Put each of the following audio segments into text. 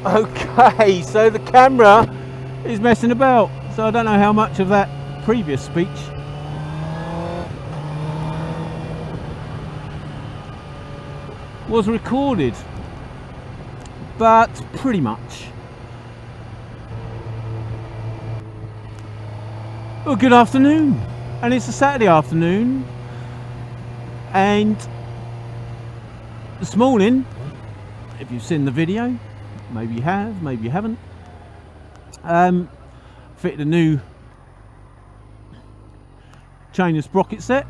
Okay, so the camera is messing about, so I don't know how much of that previous speech was recorded, but pretty much. Well, good afternoon, and it's a Saturday afternoon, and this morning, if you've seen the video, maybe you have, maybe you haven't, fitted a new chain and sprocket set.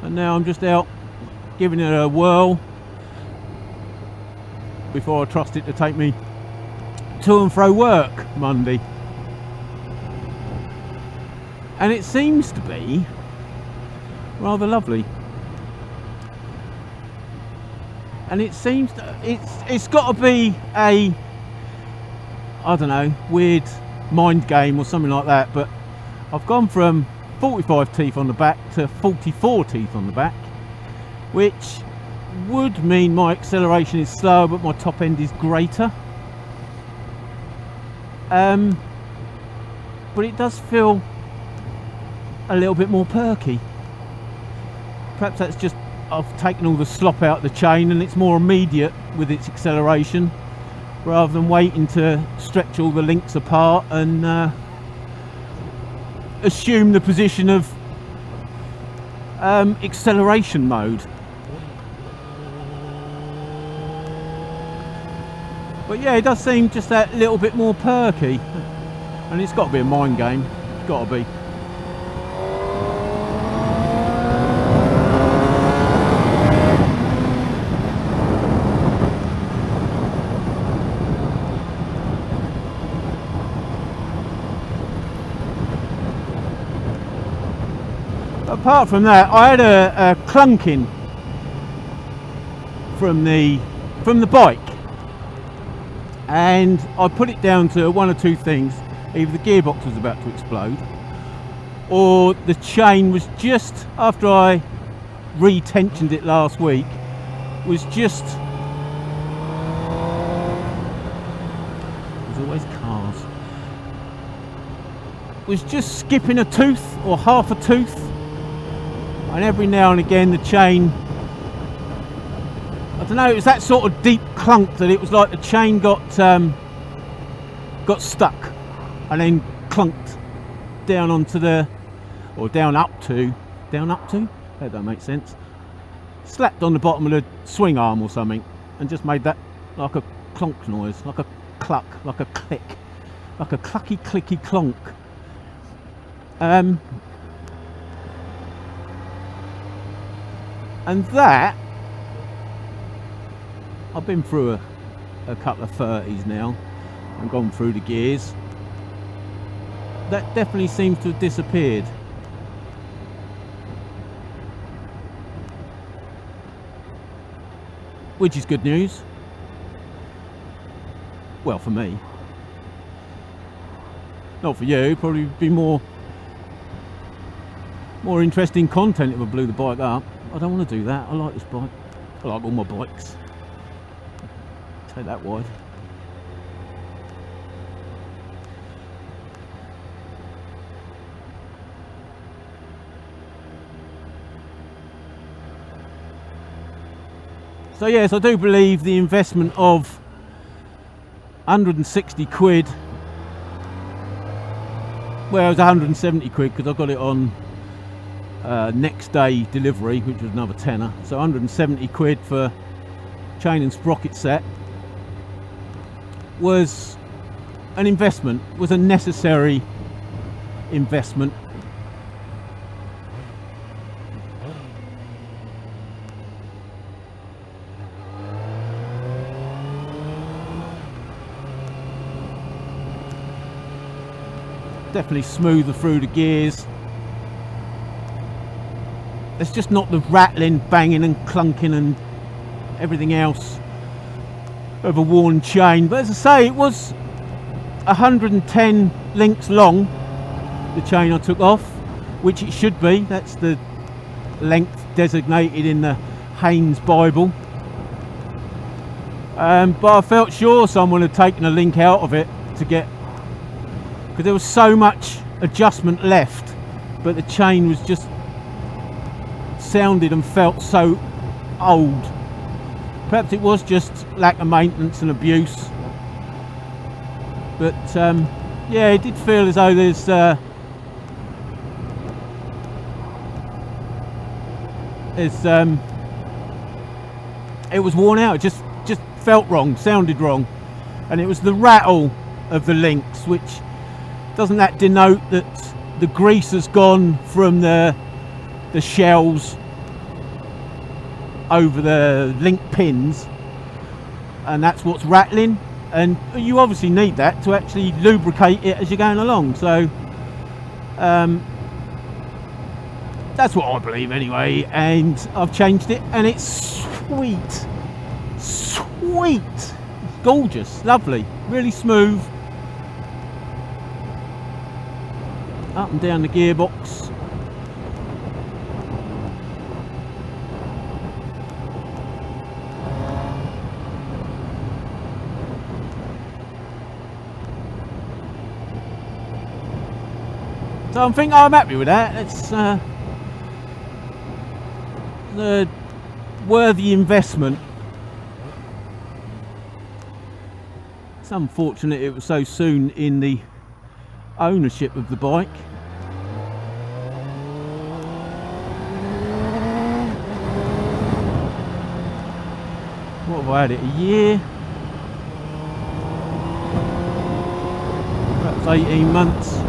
And now I'm just out giving it a whirl before I trust it to take me to and fro work Monday. And it seems to be rather lovely. And it seems to, it's got to be a, I don't know, weird mind game or something like that, but I've gone from 45 teeth on the back to 44 teeth on the back, which would mean my acceleration is slower but my top end is greater. But it does feel a little bit more perky. Perhaps that's just I've taken all the slop out of the chain and it's more immediate with its acceleration rather than waiting to stretch all the links apart and assume the position of acceleration mode. But yeah, it does seem just that little bit more perky, and it's got to be a mind game. It's got to be. Apart from that, I had a clunking from the bike, and I put it down to one or two things. Either the gearbox was about to explode, or the chain was just, after I re-tensioned it last week, was just, there's always cars, was just skipping a tooth or half a tooth. And every now and again the chain, I don't know, it was that sort of deep clunk that it was like the chain got stuck and then clunked down onto the, or down up to, that don't make sense, slapped on the bottom of the swing arm or something and just made that like a clonk noise, like a cluck, like a click, like a clucky clicky clonk. And that, I've been through a couple of 30s now and gone through the gears. That definitely seems to have disappeared. Which is good news. Well, for me. Not for you, probably be more interesting content if I blew the bike up. I don't want to do that. I like this bike. I like all my bikes. Take that wide. So yes, I do believe the investment of 160 quid, well, it was 170 quid because I got it on next day delivery, which was another tenner, so 170 quid for chain and sprocket set was an investment, was a necessary investment. Definitely smoother through the gears. It's just not the rattling, banging and clunking and everything else of a worn chain. But as I say, it was 110 links long, the chain I took off, which it should be. That's the length designated in the Haynes Bible. But I felt sure someone had taken a link out of it to get, because there was so much adjustment left, but the chain was just sounded and felt so old. Perhaps it was just lack of maintenance and abuse, but yeah, it did feel as though there's it was worn out. It just felt wrong, sounded wrong, and it was the rattle of the links, which doesn't that denote that the grease has gone from the shells over the link pins, and that's what's rattling, and you obviously need that to actually lubricate it as you're going along. So that's what I believe anyway, and I've changed it, and it's sweet, gorgeous, lovely, really smooth, up and down the gearbox. So I'm happy with that. It's a worthy investment. It's unfortunate it was so soon in the ownership of the bike. What have I had it? A year? Perhaps 18 months.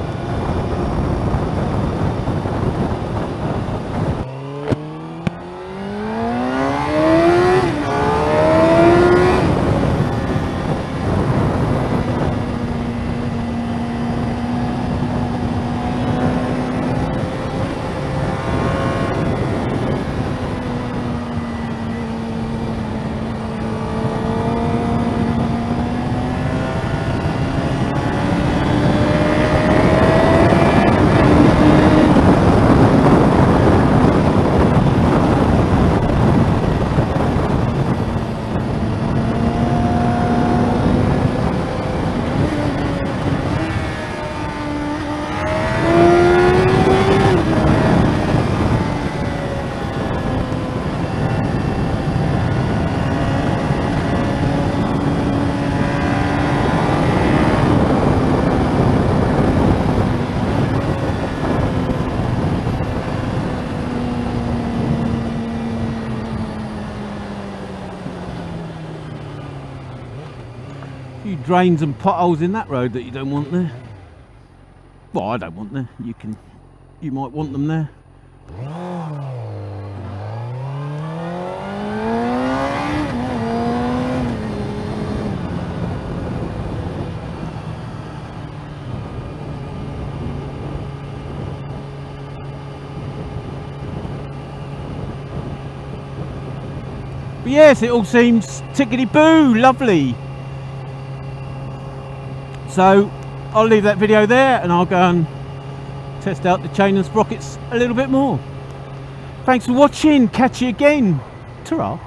Few drains and potholes in that road that you don't want there. Well, I don't want there. You might want them there. But yes, it all seems tickety-boo, lovely. So I'll leave that video there, and I'll go and test out the chain and sprockets a little bit more. Thanks for watching. Catch you again. Ta-ra.